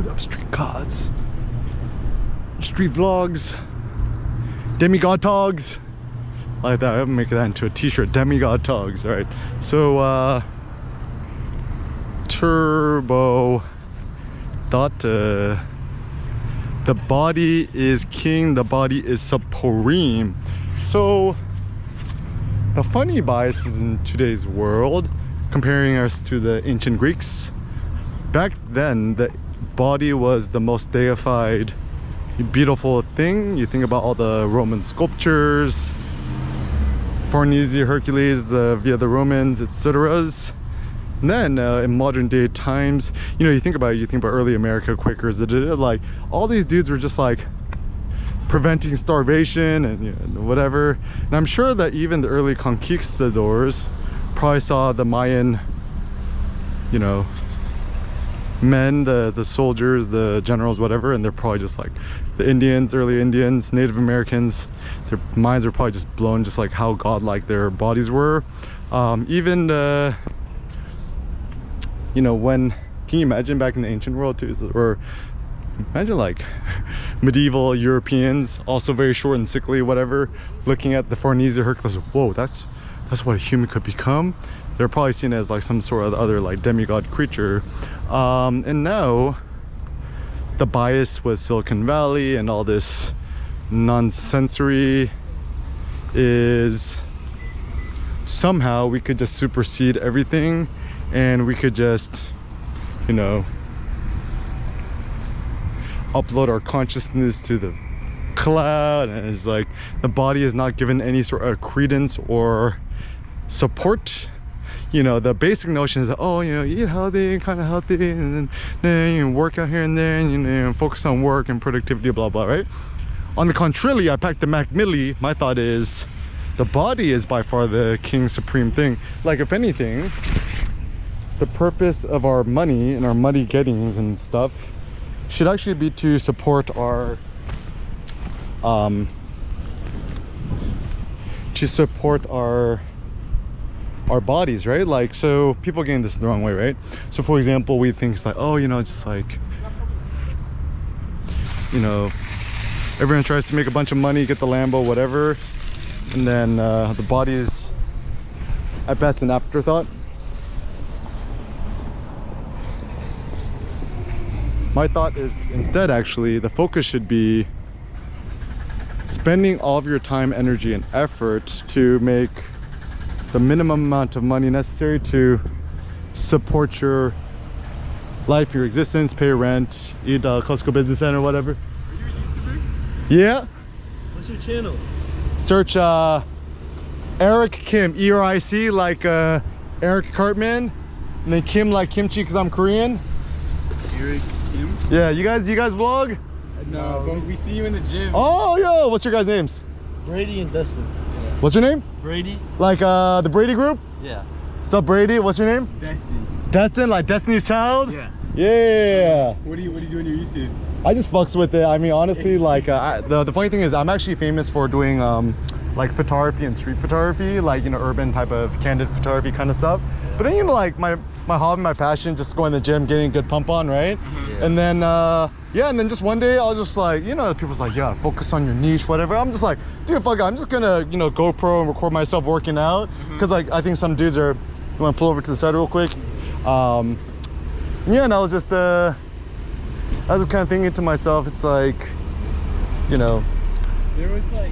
What up, street gods? Street vlogs. Demigod togs. Like that. I'm making that into a t-shirt. Demigod togs. Alright. So Turbo thought the body is king, the body is supreme. So the funny bias is in today's world, comparing us to the ancient Greeks. Back then, the body was the most deified, beautiful thing. You think about all the Roman sculptures, Farnese, Hercules, via the Romans, etc. And then in modern day times, you know, you think about early America, Quakers, like all these dudes were just like preventing starvation and, you know, whatever. And I'm sure that even the early conquistadors probably saw the Mayan, you know, men, the soldiers, the generals, whatever, and they're probably just like the Indians, early Indians, Native Americans, their minds were probably just blown, just like how godlike their bodies were. Even you know, when, can you imagine back in the ancient world too, or imagine like medieval Europeans, also very short and sickly, whatever, looking at the Farnese, Hercules, whoa, that's what a human could become. They're probably seen as like some sort of other like demigod creature. And now the bias with Silicon Valley and all this nonsensory is somehow we could just supersede everything and we could just, you know, upload our consciousness to the cloud, and it's like the body is not given any sort of credence or support. You know, the basic notion is that, oh, you know, eat healthy, kind of healthy, and then you know, work out here and there, and you know, focus on work and productivity, blah blah, right? On the contrary, I packed the Mac Milli. My thought is the body is by far the king supreme thing. Like, if anything, the purpose of our money and our money gettings and stuff should actually be to support our bodies, right? Like, so people getting this the wrong way, right? So for example, we think it's like, oh, you know, just like, you know, everyone tries to make a bunch of money, get the Lambo, whatever, and then the body is at best an afterthought. My thought is instead, actually, the focus should be spending all of your time, energy, and effort to make the minimum amount of money necessary to support your life, your existence, pay rent, eat Costco Business Center, whatever. Are you a YouTuber? Yeah. What's your channel? Search Eric Kim, E-R-I-C, like Eric Cartman, and then Kim like kimchi because I'm Korean. Eric Kim? Yeah, you guys vlog? No, but we see you in the gym. Oh, yo, what's your guys' names? Brady and Dustin. Yeah. What's your name? Brady. Like the Brady group? Yeah. What's up, Brady? What's your name? Destin. Destin, like Destiny's Child? Yeah. Yeah. What do you do on your YouTube? I just fucks with it. I mean, honestly, like the funny thing is I'm actually famous for doing like photography and street photography, like, you know, urban type of candid photography kind of stuff. Yeah. But then, you know, like my hobby, my passion, just going to the gym, getting a good pump on, right? Yeah. And then yeah, and then just one day I was just like, you know, people's like, yeah, focus on your niche, whatever. I'm just like, dude, fuck it, I'm just gonna, you know, GoPro and record myself working out, because like I think some dudes are, you want to pull over to the side real quick? Yeah, and I was just kind of thinking to myself, it's like, you know, there was like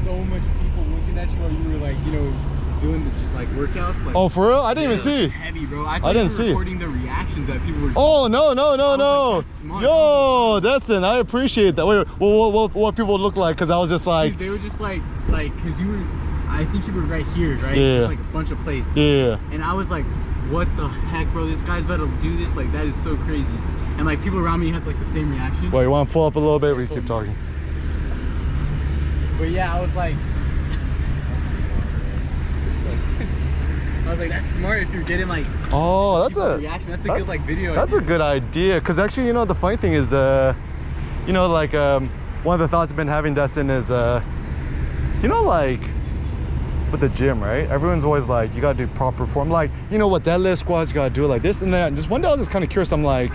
so much people looking at you while you were like, you know, doing the like workouts. Like, oh, for real? I didn't even see. Heavy, bro. I didn't see. Recording the reactions that people were. Oh no. Like, that's smart. Yo, Destin, I appreciate that. Wait, what people look like? Because I was just like, they were just like, because you were, I think you were right here, right? Yeah. Like a bunch of plates. Yeah. And I was like, what the heck, bro? This guy's about to do this. Like, that is so crazy. And like people around me had like the same reaction. Well, you want to pull up a little bit? We keep talking. But yeah, I was like, that's smart if you're getting like, oh, that's a reaction. That's a good like video. That's a good idea. Because actually, you know, the funny thing is you know, like one of the thoughts I've been having, Dustin, is you know, like with the gym, right? Everyone's always like, you gotta do proper form. Like, you know what, deadlift squats, you gotta do it like this. And then just one day I was just kind of curious. I'm like,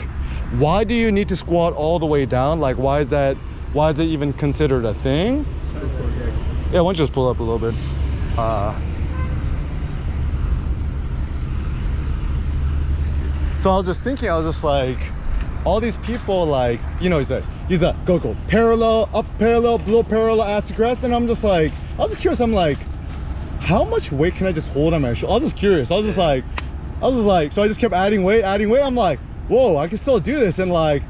why do you need to squat all the way down? Like, why is it even considered a thing? Yeah, why don't you just pull up a little bit? So I was just thinking, I was just like, all these people, like, you know, he's a go parallel, up parallel, below parallel, ass to grass. And I'm just like, I was just curious. I'm like, how much weight can I just hold on my shoulder? I was just curious. I was just like, so I just kept adding weight. I'm like, whoa, I can still do this. And like,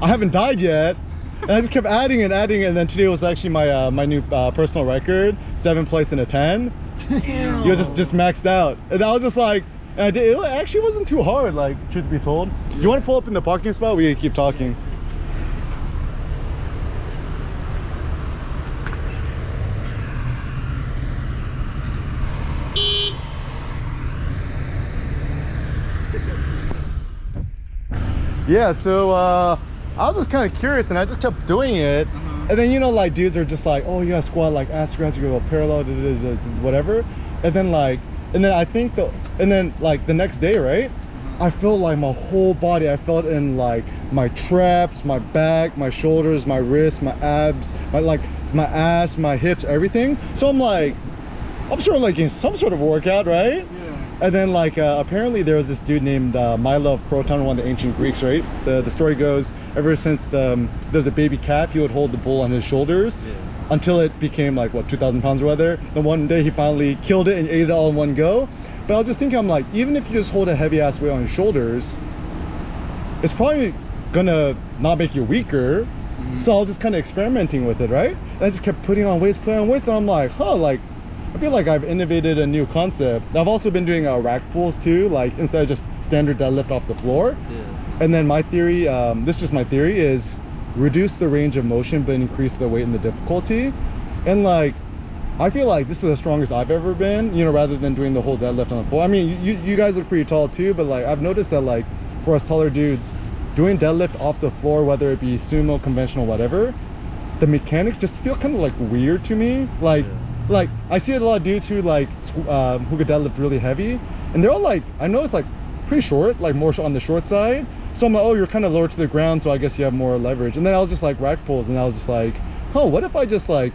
I haven't died yet. And I just kept adding it. And then today was actually my my new personal record, 7th place in a 10. Damn. You know, just maxed out. And I was just like, and it actually wasn't too hard, like, truth be told. You want to pull up in the parking spot? We can keep talking. Yeah, so I was just kind of curious, and I just kept doing it. And then, you know, like, dudes are just like, oh, you gotta squat like ass to grass, you go parallel, whatever. And then like, and then like the next day, right, I felt like my whole body, I felt in like my traps, my back, my shoulders, my wrists, my abs, my ass, my hips, everything. So I'm like, I'm sort of like in some sort of workout, right? Yeah. And then like apparently there was this dude named Milo of Croton, one of the ancient Greeks, right? The story goes, ever since there's a baby calf, he would hold the bull on his shoulders. Yeah. Until it became like, what, 2,000 pounds or whatever. Then one day he finally killed it and ate it all in one go. But I was just thinking, I'm like, even if you just hold a heavy ass weight on your shoulders, it's probably gonna not make you weaker. So I was just kind of experimenting with it, right? And I just kept putting on weights, and I'm like, huh, like, I feel like I've innovated a new concept. I've also been doing rack pulls too, like instead of just standard deadlift off the floor. Yeah. And then my theory, this is just my theory, is reduce the range of motion but increase the weight and the difficulty. And like, I feel like this is the strongest I've ever been, you know, rather than doing the whole deadlift on the floor. I mean, you guys look pretty tall too, but like, I've noticed that like for us taller dudes, doing deadlift off the floor, whether it be sumo, conventional, whatever, the mechanics just feel kind of like weird to me. Like, like I see a lot of dudes who like who could deadlift really heavy, and they're all like, I know it's like pretty short, like more on the short side. So I'm like, oh, you're kind of lower to the ground, so I guess you have more leverage. And then I was just like rack pulls, and I was just like, oh, what if I just like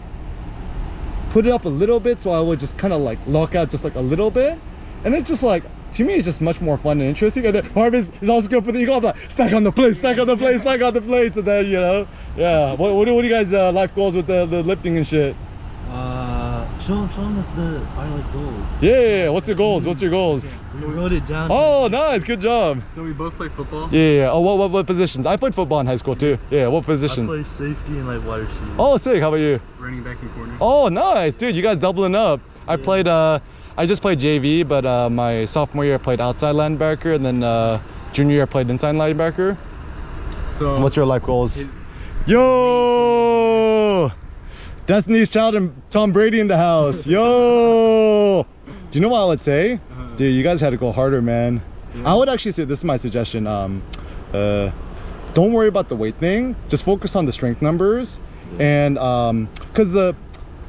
put it up a little bit, so I would just kind of like lock out just like a little bit. And it's just like, to me, it's just much more fun and interesting. And then Harvey is also good for the eagle. I'm like, stack on the plates, stack on the plates, stack on the plates. And then, you know, yeah. What do you guys life goals with the lifting and shit? Show them the pilot goals. Yeah, what's your goals? What's your goals? We wrote it down. Oh, nice, good job. So we both play football? Yeah. Oh, what positions? I played football in high school too. Yeah, what position? I play safety and like wide receiver. Oh, sick. How about you? Running back and corner. Oh, nice, dude. You guys doubling up. I played. I just played JV, but my sophomore year I played outside linebacker, and then junior year I played inside linebacker. So what's your life goals? Yo, Destiny's Child and Tom Brady in the house. Yo, do you know what I would say? Dude, you guys had to go harder, man. I would actually say, this is my suggestion. Don't worry about the weight thing. Just focus on the strength numbers, and because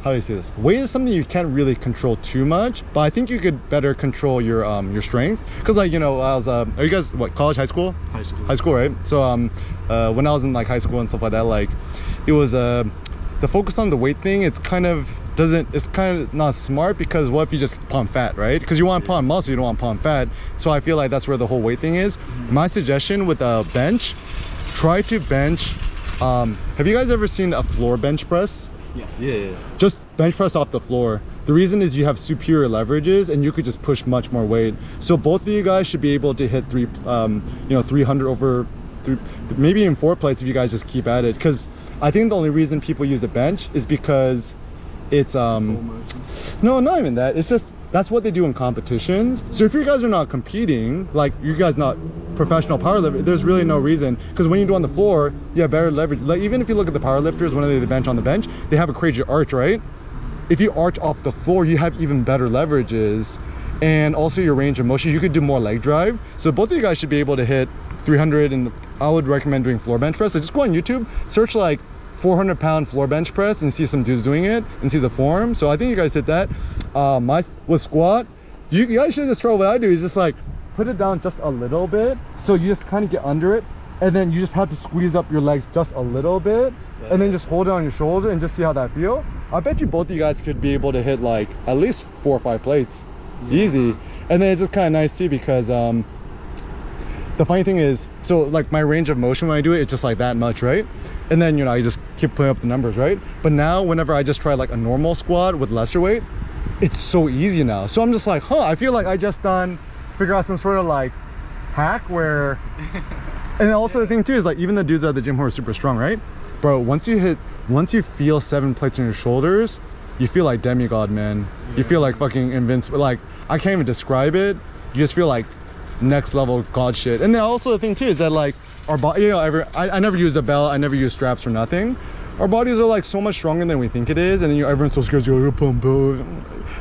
how do you say this? Weight is something you can't really control too much, but I think you could better control your strength. Because like, you know, I was are you guys what, college, high school? High school, right? So when I was in like high school and stuff like that, like it was the focus on the weight thing, it's kind of not smart, because what if you just pump fat, right? Because you want to pump muscle, you don't want to pump fat. So I feel like that's where the whole weight thing is. My suggestion with a bench, try to bench, have you guys ever seen a floor bench press? Yeah. Just bench press off the floor. The reason is you have superior leverages and you could just push much more weight. So both of you guys should be able to hit 300 over 3, maybe even 4 plates if you guys just keep at it. Because I think the only reason people use a bench is because it's no, not even that. It's just that's what they do in competitions. So if you guys are not competing, like you guys not professional powerlifter, there's really no reason, because when you do on the floor, you have better leverage. Like even if you look at the powerlifters, when they bench on the bench, they have a crazy arch, right? If you arch off the floor, you have even better leverages, and also your range of motion. You could do more leg drive. So both of you guys should be able to hit 300, and I would recommend doing floor bench press. So just go on YouTube, search like 400-pound floor bench press and see some dudes doing it and see the form. So I think you guys did that. With squat, you guys should just try what I do, is just like put it down just a little bit, so you just kind of get under it, and then you just have to squeeze up your legs just a little bit, and then just hold it on your shoulder and just see how that feel. I bet you both of you guys could be able to hit like at least 4 or 5 plates. Easy. And then it's just kind of nice too, because the funny thing is, so like my range of motion when I do it, it's just like that much, right? And then, you know, I just keep putting up the numbers, right? But now whenever I just try like a normal squat with lesser weight, it's so easy now. So I'm just like, I feel like I just figure out some sort of like hack where and also the thing too is like, even the dudes at the gym who are super strong, right, bro, once you feel 7 plates on your shoulders, you feel like demigod, man. You feel like fucking invincible. Like, I can't even describe it. You just feel like next level god shit. And then also the thing too is that like our body, you know, I never use a belt, I never use straps or nothing. Our bodies are like so much stronger than we think it is, and then everyone's so scared. You're pump.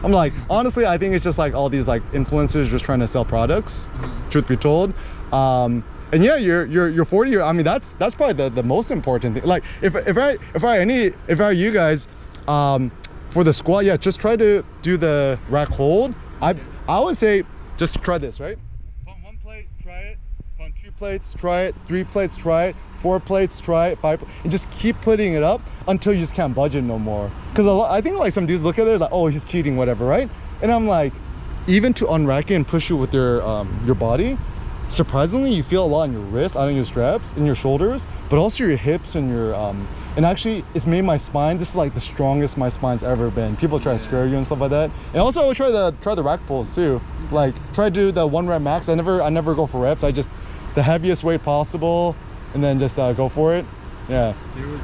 I'm like, honestly, I think it's just like all these like influencers just trying to sell products. Truth be told, and yeah, you're 40. I mean, that's probably the most important thing. Like, if I were you guys, for the squat, yeah, just try to do the rack hold. I would say just try this, right? On 1 plate, try it. On 2 plates, try it. 3 plates, try it. 4 plates, try it. 5, and just keep putting it up until you just can't budge it no more. Because I think like some dudes look at it like, oh, he's cheating, whatever, right? And I'm like, even to unrack it and push it with your body, surprisingly, you feel a lot in your wrists, on your straps, in your shoulders, but also your hips and your and actually it's made my spine, this is like the strongest my spine's ever been. People try to scare you and stuff like that. And also I would try the rack pulls too. Like, try to do the 1 rep max. I never go for reps. I just the heaviest weight possible, and then just go for it. Yeah. There was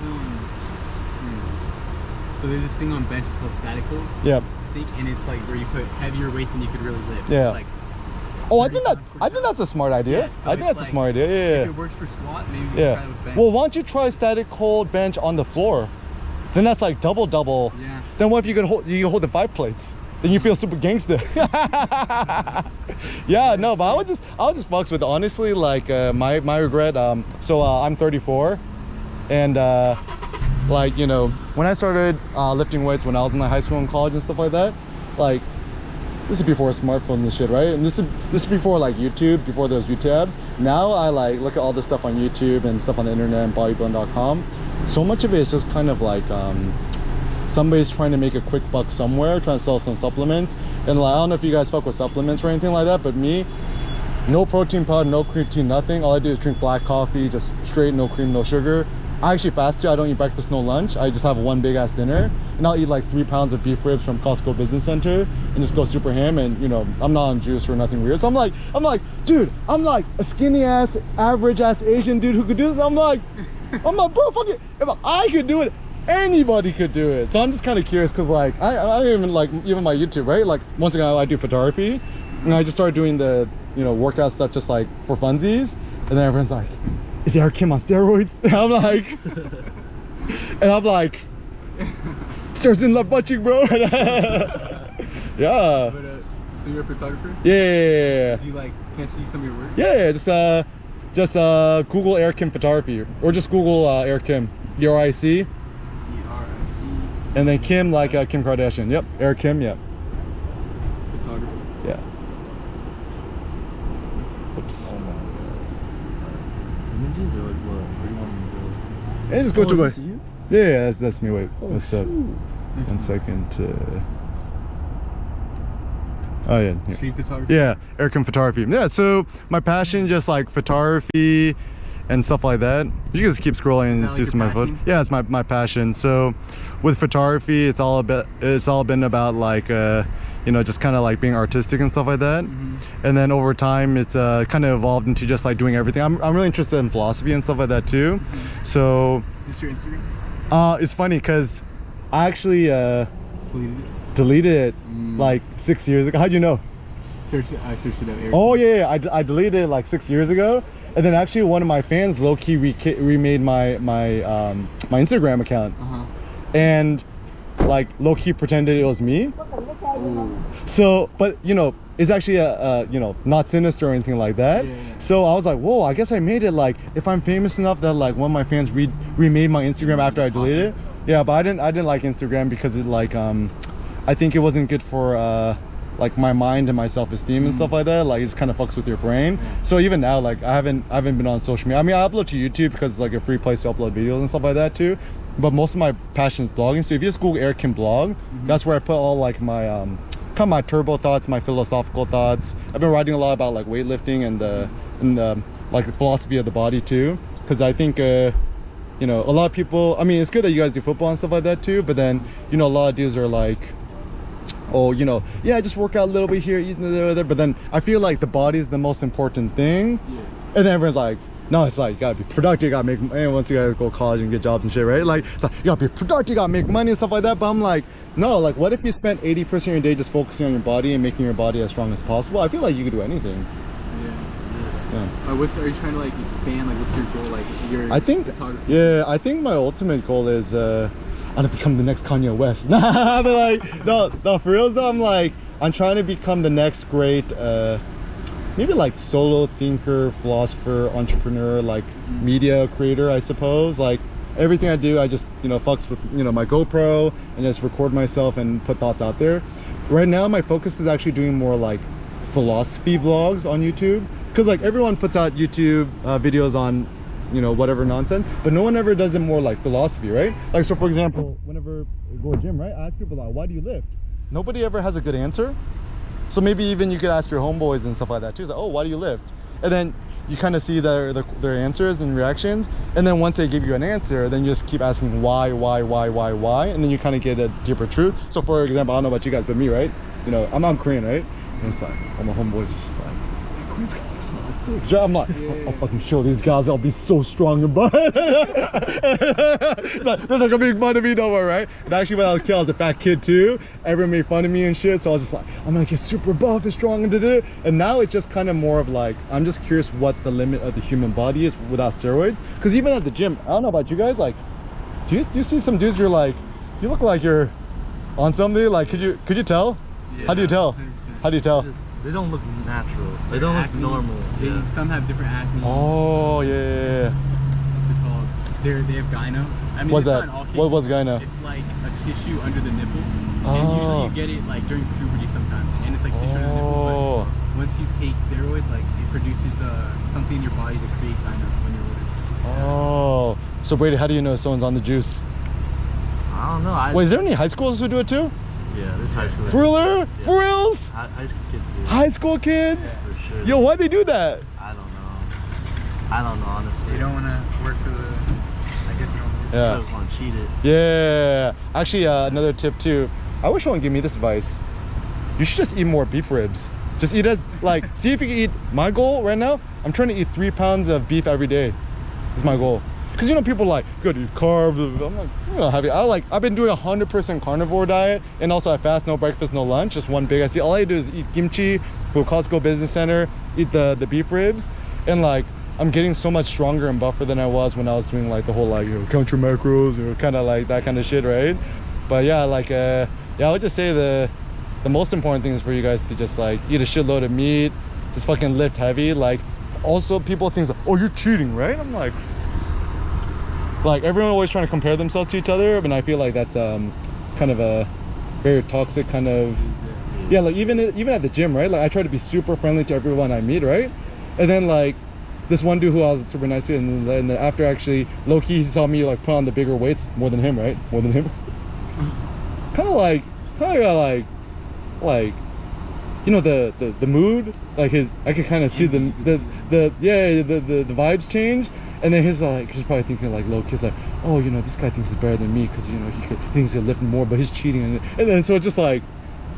so there's this thing on bench, it's called static holds. Yep. I think, and it's like where you put heavier weight than you could really lift. Yeah. It's like, oh, I think that's a smart idea. Yeah, so I think that's like, a smart idea. Yeah. If it works for squat, maybe you can try it with bench. Well, why don't you try static hold bench on the floor? Then that's like double. Yeah. Then what if you can hold the 5 plates? Then you feel super gangster. Yeah, no, but I would just fucks with it. Honestly, like my regret. So I'm 34, and like, you know, when I started lifting weights when I was in like high school and college and stuff like that, like, this is before smartphones and shit, right? And this is before like YouTube, before there was YouTubes. Now I like look at all this stuff on YouTube and stuff on the internet and bodybuilding.com. So much of it is just kind of like somebody's trying to make a quick buck somewhere, trying to sell some supplements. And like, I don't know if you guys fuck with supplements or anything like that, but me, no protein powder, no creatine, nothing. All I do is drink black coffee, just straight, no cream, no sugar. I actually fast too. I don't eat breakfast, no lunch. I just have 1 big ass dinner, and I'll eat like 3 pounds of beef ribs from Costco Business Center and just go super ham. And you know, I'm not on juice or nothing weird. So I'm like, dude, I'm like a skinny ass, average ass Asian dude who could do this. I'm like, bro, fuck it. If I could do it, anybody could do it. So I'm just kind of curious, because like I even like, even my YouTube, right? Like, once again, I do photography, and I just started doing the, you know, workout stuff just like for funsies, and then everyone's like, is Eric Kim on steroids? And I'm like, stairs in left butt cheek, bro. Yeah. But, so you're a photographer? Yeah. Do you like, can't see some of your work? Yeah, just Google Eric Kim photography, or just Google Eric Kim, ERIC, and then Kim, like Kim Kardashian. Yep, Eric Kim. Yep. Photographer. Yeah. Oops. Oh my god. Images or like what? Where do you want me to go? Hey, just go to my. Is this you? Yeah, that's me. Wait, Oh, what's up? shoot. 1 second. Oh yeah. Here. Street photography. Yeah, Eric Kim photography. Yeah, so my passion, just like photography and stuff like that. You can just keep scrolling and Is that see like some your of my photos. passion? Yeah, it's my passion. So with photography, it's all been about like you know, just kind of like being artistic and stuff like that. And then over time, it's kind of evolved into just like doing everything. I'm really interested in philosophy and stuff like that too. So Is this your Instagram? it's funny because I actually Deleted it? deleted it like 6 years ago. How'd you know? I searched it up. Eric. Oh yeah, I deleted it like 6 years ago, and then actually one of my fans low-key remade my Instagram account, and like low-key pretended it was me. Ooh. So, but you know, it's actually a you know, not sinister or anything like that. Yeah. So I was like, whoa, I guess I made it like, if I'm famous enough that like one of my fans remade my Instagram after I deleted it. Yeah, but I didn't like Instagram because it like I think it wasn't good for like my mind and my self-esteem and stuff like that. Like it just kind of fucks with your brain. So even now, like I haven't been on social media. I mean, I upload to YouTube because it's like a free place to upload videos and stuff like that too. But most of my passion is blogging. So if you just Google Eric Kim blog, that's where I put all like my kind of my turbo thoughts, my philosophical thoughts. I've been writing a lot about like weightlifting and the like the philosophy of the body too. Because I think you know, a lot of people, I mean, it's good that you guys do football and stuff like that too, but then, you know, a lot of dudes are like, oh, you know, yeah, just work out a little bit here, eat there, but then I feel like the body is the most important thing. And then everyone's like, no, it's like, you gotta be productive, you gotta make money once you guys go to college and get jobs and shit, right? Like, it's like, you gotta be productive, you gotta make money and stuff like that, but I'm like, no, like, what if you spent 80% of your day just focusing on your body and making your body as strong as possible? I feel like you could do anything. Yeah. What's are you trying to like expand? Like, what's your goal? Like, your I think, photography? yeah, I think my ultimate goal is I'm gonna become the next Kanye West. Nah, but like, no, for reals though, I'm trying to become the next great, maybe like solo thinker, philosopher, entrepreneur, like media creator, I suppose. Like everything I do, I just, you know, fucks with, you know, my GoPro and just record myself and put thoughts out there. Right now, my focus is actually doing more like philosophy vlogs on YouTube. Because like everyone puts out YouTube videos on, you know, whatever nonsense, but no one ever does it more like philosophy, right? Like, so for example, whenever we go to the gym, right, I ask people like, why do you lift? Nobody ever has a good answer. So maybe even you could ask your homeboys and stuff like that too. It's like, oh, why do you lift? And then you kind of see their answers and reactions, and then once they give you an answer, then you just keep asking why, and then you kind of get a deeper truth. So for example, I don't know about you guys, but me, right, you know, I'm Korean, right, and it's like all my homeboys are just like, Koreans got like small dicks, right? I'm like, I'll fucking show these guys, I'll be so strong and butt. They're not gonna make fun of me no more, right? And actually when I was a kid, I was a fat kid too. Everyone made fun of me and shit, so I was just like, I'm gonna get super buff and strong and da-da. And now it's just kind of more of like, I'm just curious what the limit of the human body is without steroids. Because even at the gym, I don't know about you guys, like, do you see some dudes, you're like, you look like you're on something, like, could you tell? Yeah, how do you tell? 100%. How do you tell? They don't look natural. They don't look normal. Some have different acne. Oh, yeah. What's it called? They have gyno. I mean, what's it's that? not in all cases. What's gyno? It's like a tissue under the nipple. And usually you get it like during puberty sometimes. And it's like tissue under the nipple. But once you take steroids, like it produces something in your body to create gyno when you're older. Oh. So Brady, how do you know someone's on the juice? I don't know. Wait, is there any high schoolers who do it too? Yeah, there's high school. For real? Yeah. For reals? High school kids do. High school kids? Yeah, for sure. Yo, why'd they do that? I don't know, honestly. You don't want to work for the, I guess you don't Yeah. You want to cheat it. Yeah. Actually, another tip too. I wish someone would give me this advice. You should just eat more beef ribs. Just eat as, like, see if you can eat, my goal right now, I'm trying to eat 3 pounds of beef every day. Is my goal. Because you know people like, good, eat carbs. I'm like, you know, I've been doing 100% carnivore diet, and also I fast, no breakfast, no lunch, just one big. All I do is eat kimchi, go to Costco Business Center, eat the beef ribs, and like I'm getting so much stronger and buffer than I was when I was doing like the whole like, you know, count your macros, or kind of like that kind of shit, right? But yeah, like yeah, I would just say the most important thing is for you guys to just like eat a shitload of meat, just fucking lift heavy. Like also people think like, oh, you're cheating, right? I'm like everyone always trying to compare themselves to each other, and I feel like that's it's kind of a very toxic kind of, yeah, like even at the gym, right? Like I try to be super friendly to everyone I meet, right? And then like this one dude who I was super nice to, and then after actually low-key he saw me like put on the bigger weights more than him, right? More than him. kind of like you know the mood, like his, I could kind of see the vibes change. And then he's probably thinking like low kid's like, oh, you know, this guy thinks he's better than me because, you know, he thinks he'll lift more, but he's cheating. And then so it's just like,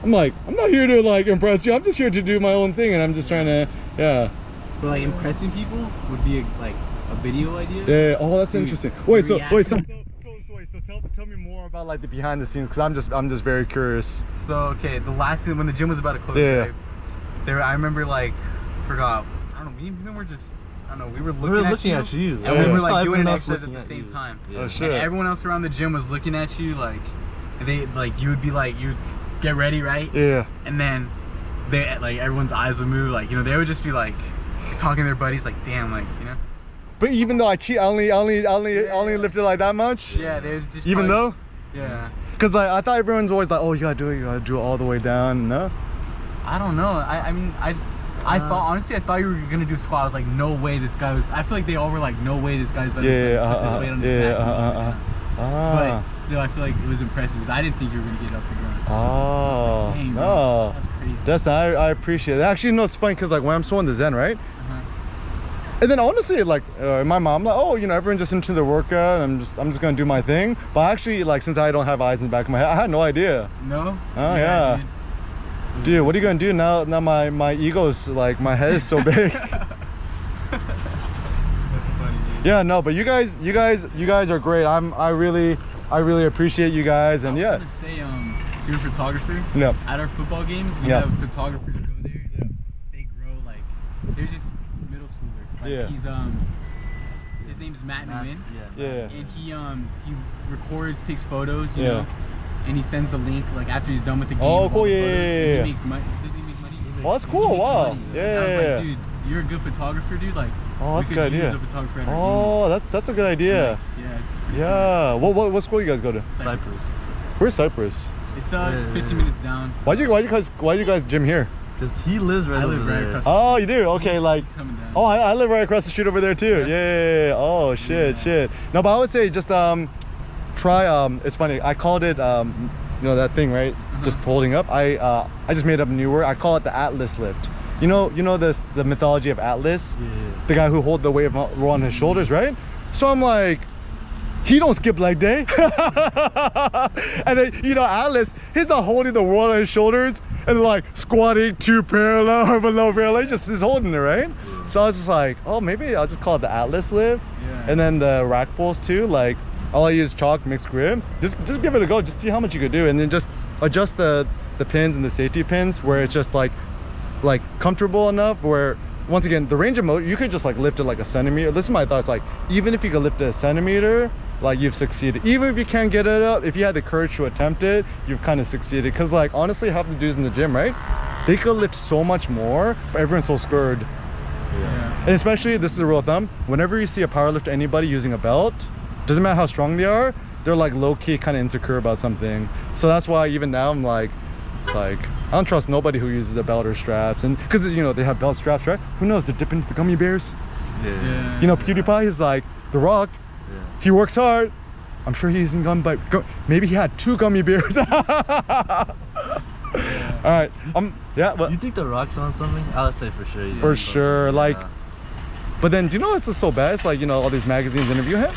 I'm like, I'm not here to like impress you, I'm just here to do my own thing, and I'm just trying to, yeah. But like impressing people would be like a video idea. Yeah. Oh, that's interesting. So tell me more about like the behind the scenes, because I'm just very curious. So okay, the last thing when the gym was about to close, yeah, right, I remember like forgot, I don't know, we were just, I don't know, we were looking at you. And we were like doing an exercise at the same time. Yeah. Oh shit. And everyone else around the gym was looking at you, like they like, you would be like, you'd get ready, right? Yeah. And then they like everyone's eyes would move, like, you know, they would just be like talking to their buddies like, damn, like, you know. But even though I cheat, I only lifted like that much. Yeah, they would just. Even though, Yeah. because like, I thought everyone's always like, oh, you gotta do it all the way down. No. I don't know. I mean, I thought, honestly, I thought you were gonna do a squat. I was like, no way this guy was. I feel like they all were like, no way this guy's better put this weight on his back. But still, I feel like it was impressive because I didn't think you were gonna get up the ground. Oh, like, dang, no. That's crazy. That's I appreciate it. Actually, no, it's funny because like when I'm still in the Zen, right? And then honestly, like my mom, like, oh, you know, everyone's just into the workout. And I'm just gonna do my thing. But actually, like, since I don't have eyes in the back of my head, I had no idea. No. Oh yeah. Dude, what are you gonna do now? Now my ego's like, my head is so big. That's funny, dude. Yeah, no, but you guys are great. I really appreciate you guys, and I was gonna say, so you're a photographer. Yep. At our football games, we Yep. have photographers go there. Yep. They grow like. There's this middle schooler. Like, Yeah. He's his name's Matt Nguyen. Yeah. And he records, takes photos, you Yeah. know, and he sends the link like after he's done with the game. Oh, of cool, all the yeah, photos, yeah, and yeah. He makes money. Does he make money? Oh, that's He cool. makes Wow. money. Yeah, And I was yeah, like, dude, you're a good photographer, dude. Like, Oh, that's we a good could use idea. a photographer at our Oh, that's a good idea. games. Yeah, it's pretty Yeah. What school you guys go to? smart. Cyprus. Where's Cyprus? It's 15 minutes down. Why you guys gym here? Because he lives right I over live right there. across the Oh, you do? Okay, like. coming down. Oh, I live right across the street over there too. Yeah. Oh shit. No, but I would say just try it's funny. I called it you know that thing, right? Just holding up. I just made up a new word. I call it the Atlas lift. You know the mythology of Atlas, Yeah. the guy who hold the weight on his shoulders, right? So I'm like, he don't skip leg day. And then, you know, Atlas, he's not holding the world on his shoulders and like squatting 2 parallel or below parallel. He's holding it, right? Yeah. So I was just like, oh, maybe I'll just call it the Atlas lift. Yeah. And then the rack pulls too, like all I use chalk, mixed grip. Just give it a go, just see how much you could do, and then just adjust the pins and the safety pins where it's just like comfortable enough where, once again, the range of motion, you could just like lift it like a centimeter. This is my thoughts, like even if you could lift it a centimeter, like you've succeeded. Even if you can't get it up, if you had the courage to attempt it, you've kind of succeeded. Because like honestly, half the dudes in the gym, right, they could lift so much more, but everyone's so scared. Yeah. And especially, this is a rule of thumb, whenever you see a powerlifter, anybody using a belt, doesn't matter how strong they are, they're like low-key kind of insecure about something. So that's why even now I'm like, it's like, I don't trust nobody who uses a belt or straps. And because, you know, they have belt straps, right? Who knows, they're dipping into the gummy bears. Yeah. You know, PewDiePie is like The Rock. Yeah. He works hard. I'm sure he's in maybe he had 2 gummy bears. All right. Yeah, but You think The Rock's on something? I would say for sure. He's for on sure, something. like, Yeah. but then do you know what's so bad? It's like, you know, all these magazines interview him.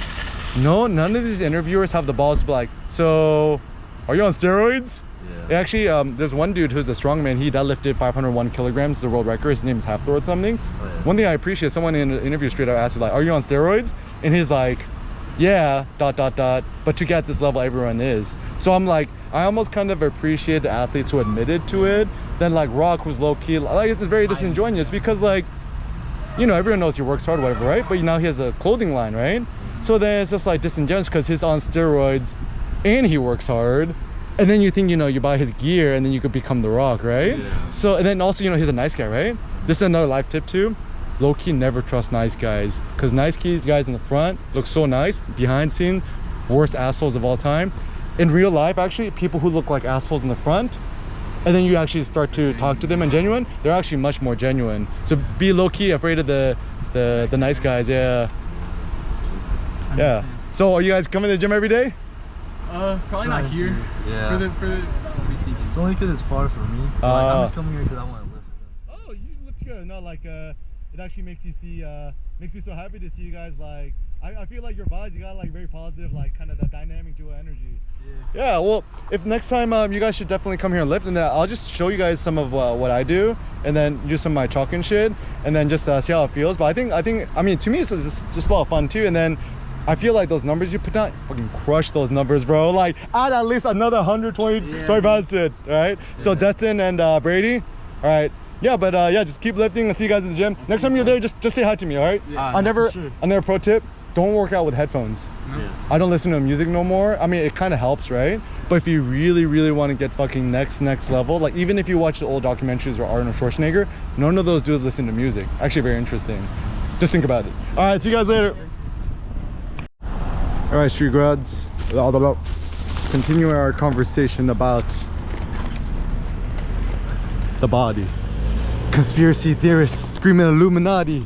No, none of these interviewers have the balls to be like, so are you on steroids? Yeah. Actually, there's one dude who's a strongman. He deadlifted 501 kilograms, the world record. His name is Hafthor or something. Oh, yeah. One thing I appreciate, someone in an interview straight up asked, like, are you on steroids? And he's like, yeah, ... But to get this level, everyone is. So I'm like, I almost kind of appreciate the athletes who admitted to it. Then like Rock, who's low key, like it's very disingenuous because like, you know, everyone knows he works hard, whatever, right? But now he has a clothing line, right? So then it's just like disingenuous because he's on steroids and he works hard. And then you think, you know, you buy his gear and then you could become The Rock, right? Yeah. So, and then also, you know, he's a nice guy, right? This is another life tip too. Low-key never trust nice guys, because nice guys in the front look so nice, behind scene, worst assholes of all time. In real life, actually, people who look like assholes in the front, and then you actually start to talk to them and genuine, they're actually much more genuine. So be low-key afraid of the nice guys. Yeah. Yeah. So are you guys coming to the gym every day? Probably not Trying here. to, yeah. For the what are you thinking? It's only because it's far from me. But, like, I'm just coming here because I want to lift. Oh, you lift good. No, like it actually makes you see, makes me so happy to see you guys. Like, I feel like your vibes, you got like very positive, like kind of that dynamic dual energy. Yeah. Well, if next time you guys should definitely come here and lift, and then I'll just show you guys some of what I do, and then do some of my chalk and shit, and then just see how it feels. But I think, I mean, to me, it's just a lot of fun too. And then I feel like those numbers you put down, fucking crush those numbers, bro. Like, add at least another 120 pounds to it, all right? So Destin and Brady, all right. Yeah, but yeah, just keep lifting. I'll see you guys in the gym. Next time you're there, just say hi to me, all right? Yeah. Another pro tip, don't work out with headphones. No? Yeah. I don't listen to music no more. I mean, it kind of helps, right? But if you really want to get fucking next level, like even if you watch the old documentaries or Arnold Schwarzenegger, none of those dudes listen to music. Actually, very interesting. Just think about it. All right, see you guys later. All right, street grads. Continuing our conversation about the body. Conspiracy theorists screaming Illuminati.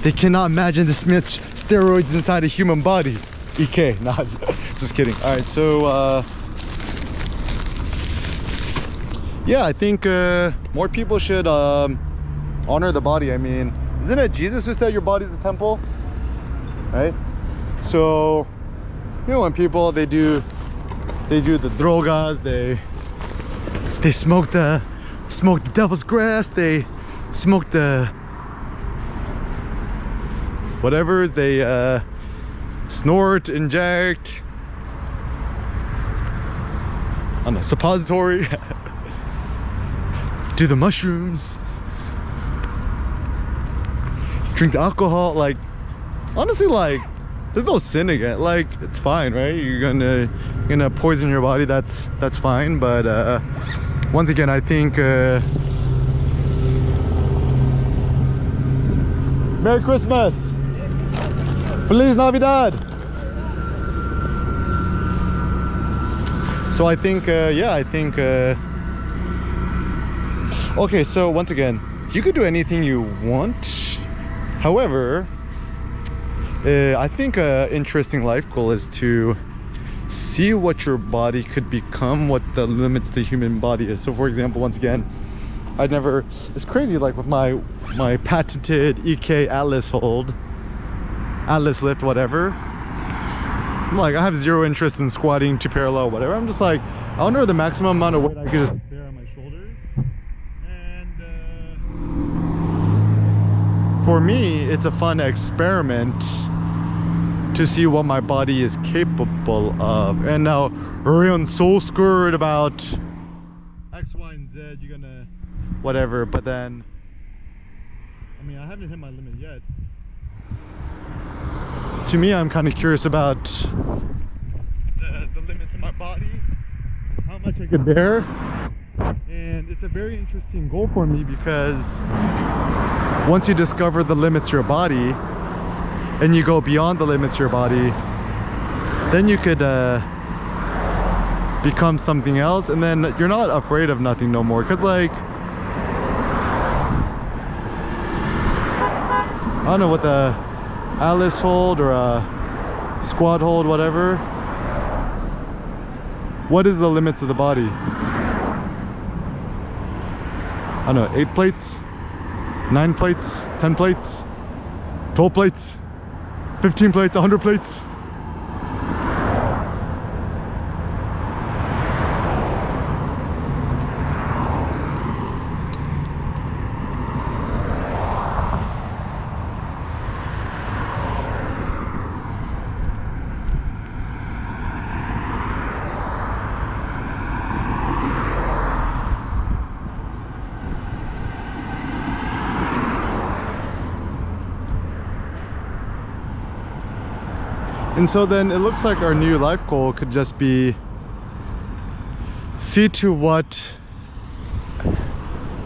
They cannot imagine this much steroids inside a human body. EK, nah, just kidding. All right, so yeah, I think more people should honor the body. I mean, isn't it Jesus who said your body's a temple, right? So, you know, when people they do the drogas, they smoke the devil's grass, they smoke the whatever, they snort, inject on a suppository, do the mushrooms, drink the alcohol. Like, honestly, like, there's no sin again. Like, it's fine, right? You're gonna poison your body, that's fine. But once again, I think Merry Christmas, Feliz Navidad. So I think yeah, I think okay, so once again, you could do anything you want. However, I think an interesting life goal is to see what your body could become, what the limits the human body is. So for example, once again, it's crazy, like with my patented EK Atlas hold, Atlas lift, whatever. I'm like, I have zero interest in squatting to parallel, whatever. I'm just like, I wonder the maximum amount of weight I could just bear on my shoulders. And for me, it's a fun experiment to see what my body is capable of. And now, everyone's so scared about X, Y, and Z, you're gonna whatever, but then, I mean, I haven't hit my limit yet. To me, I'm kind of curious about the limits of my body, how much I could bear. And it's a very interesting goal for me, because once you discover the limits of your body and you go beyond the limits of your body, then you could become something else, and then you're not afraid of nothing no more. Because, like, I don't know what the Atlas hold or a squat hold, whatever, what is the limits of the body? I don't know, 8 plates, 9 plates, 10 plates, 12 plates, 15 plates, 100 plates. And so then it looks like our new life goal could just be see to what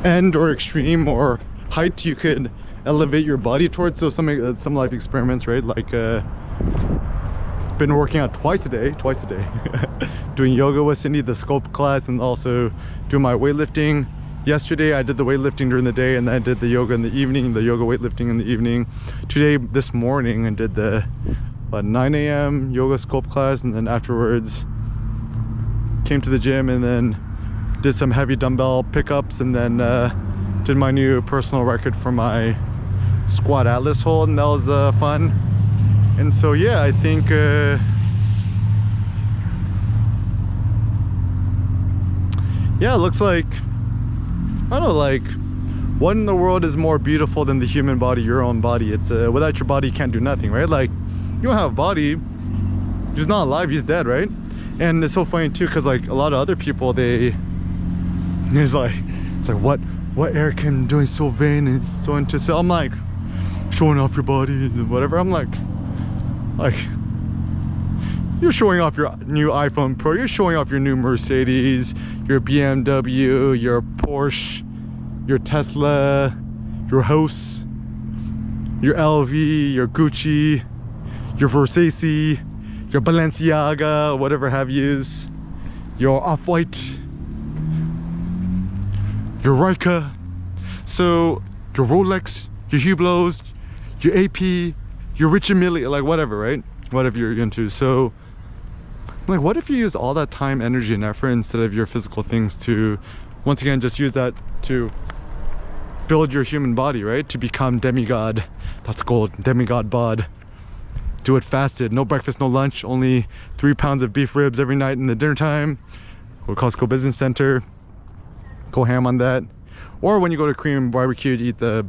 end or extreme or height you could elevate your body towards. So some life experiments, right? Like been working out twice a day doing yoga with Cindy, the sculpt class, and also doing my weightlifting. Yesterday I did the weightlifting during the day, and then I did the yoga in the evening, the yoga weightlifting in the evening. Today, this morning, I did the 9 a.m. yoga sculpt class, and then afterwards came to the gym and then did some heavy dumbbell pickups, and then did my new personal record for my squat Atlas hold, and that was fun. And so yeah, I think yeah, it looks like, I don't know, like, what in the world is more beautiful than the human body, your own body? It's without your body you can't do nothing, right? Like, you don't have a body, he's not alive, he's dead, right? And it's so funny too, because like a lot of other people, it's like what Eric Kim doing, so vain and so into, so I'm like, showing off your body and whatever. I'm like you're showing off your new iPhone Pro, you're showing off your new Mercedes, your BMW, your Porsche, your Tesla, your house. your LV, your Gucci, your Versace, your Balenciaga, whatever have yous, your Off-White, your Rika, so your Rolex, your Hublots, your AP, your Richard Mille, like whatever, right? Whatever you're into. So like, what if you use all that time, energy, and effort instead of your physical things to, once again, just use that to build your human body, right? To become demigod. That's gold. Demigod bod. Do it fasted. No breakfast, no lunch. Only 3 pounds of beef ribs every night in the dinner time. Go to Costco Business Center. Go ham on that. Or when you go to Korean barbecue, you eat the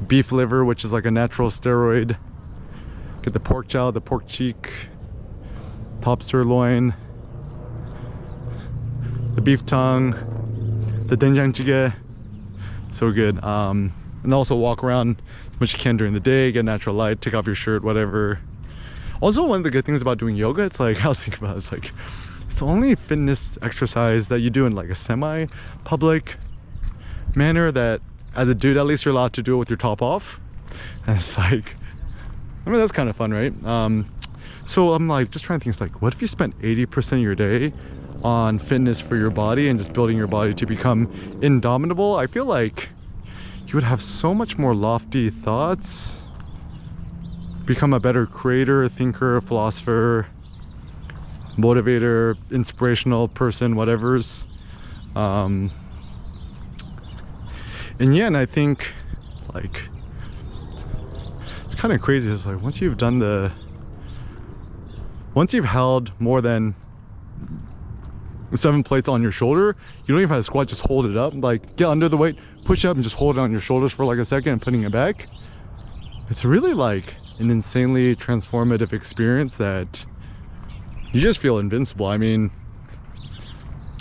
beef liver, which is like a natural steroid. Get the pork jowl, the pork cheek, top sirloin, the beef tongue, the doenjang jjigae. So good. And also walk around as much as you can during the day, get natural light, take off your shirt, whatever. Also, one of the good things about doing yoga, it's like, I was thinking about it, it's like, it's the only fitness exercise that you do in like a semi-public manner that, as a dude, at least you're allowed to do it with your top off. And it's like, I mean, that's kind of fun, right? So I'm like, just trying to think, it's like, what if you spent 80% of your day on fitness for your body and just building your body to become indomitable? I feel like you would have so much more lofty thoughts, become a better creator, thinker, philosopher, motivator, inspirational person, whatever's. And yeah, and I think like it's kind of crazy. It's like once you've held more than 7 plates on your shoulder, you don't even have to squat, just hold it up, like get under the weight, push up and just hold it on your shoulders for like a second and putting it back. It's really like an insanely transformative experience that you just feel invincible. I mean,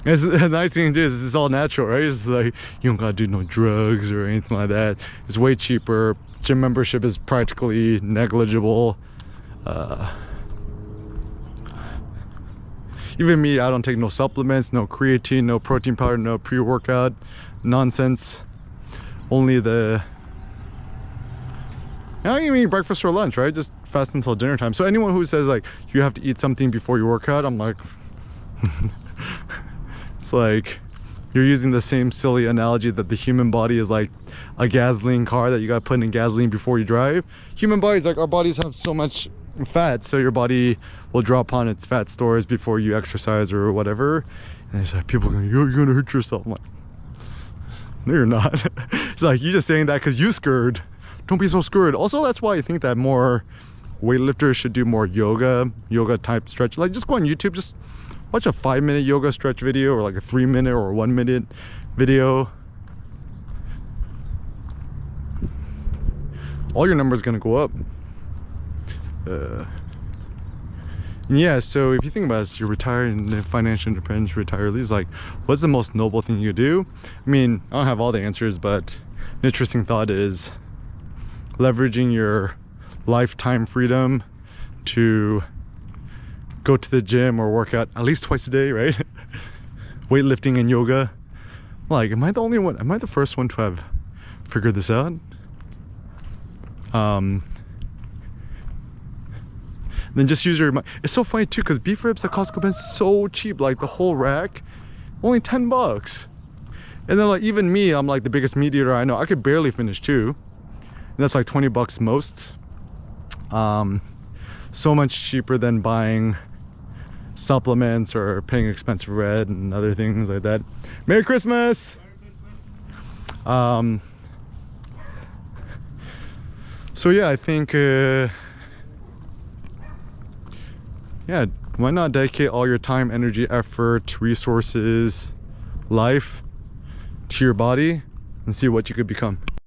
it's the nice thing to do is it's all natural, right? It's like you don't gotta do no drugs or anything like that. It's way cheaper. Gym membership is practically negligible. Even me, I don't take no supplements, no creatine, no protein powder, no pre-workout nonsense. Only the, I don't even eat breakfast or lunch, right? Just fast until dinner time. So anyone who says like you have to eat something before you work out, I'm like it's like you're using the same silly analogy that the human body is like a gasoline car that you got to put in gasoline before you drive. Human bodies, like our bodies have so much fat, so your body will draw upon its fat stores before you exercise or whatever. And it's like people going, you're gonna hurt yourself. I'm like, no, you're not. It's like you're just saying that because you scared. Don't be so scared. Also, that's why I think that more weightlifters should do more yoga type stretch. Like just go on YouTube, just watch a 5-minute yoga stretch video or like a 3-minute or 1-minute video. All your numbers gonna go up. Yeah, so if you think about it, you're retired, financial independence, retire early, like what's the most noble thing you do? I mean, I don't have all the answers, but an interesting thought is leveraging your lifetime freedom to go to the gym or work out at least twice a day, right? Weightlifting and yoga. Like, am I the only one? Am I the first one to have figured this out? Then just use your, it's so funny too, because beef ribs at Costco been so cheap, like the whole rack, only $10. And then like even me, I'm like the biggest meat eater I know, I could barely finish 2, and that's like $20 most. So much cheaper than buying supplements or paying expensive rent and other things like that. Merry Christmas! So yeah, I think yeah, why not dedicate all your time, energy, effort, resources, life to your body and see what you could become.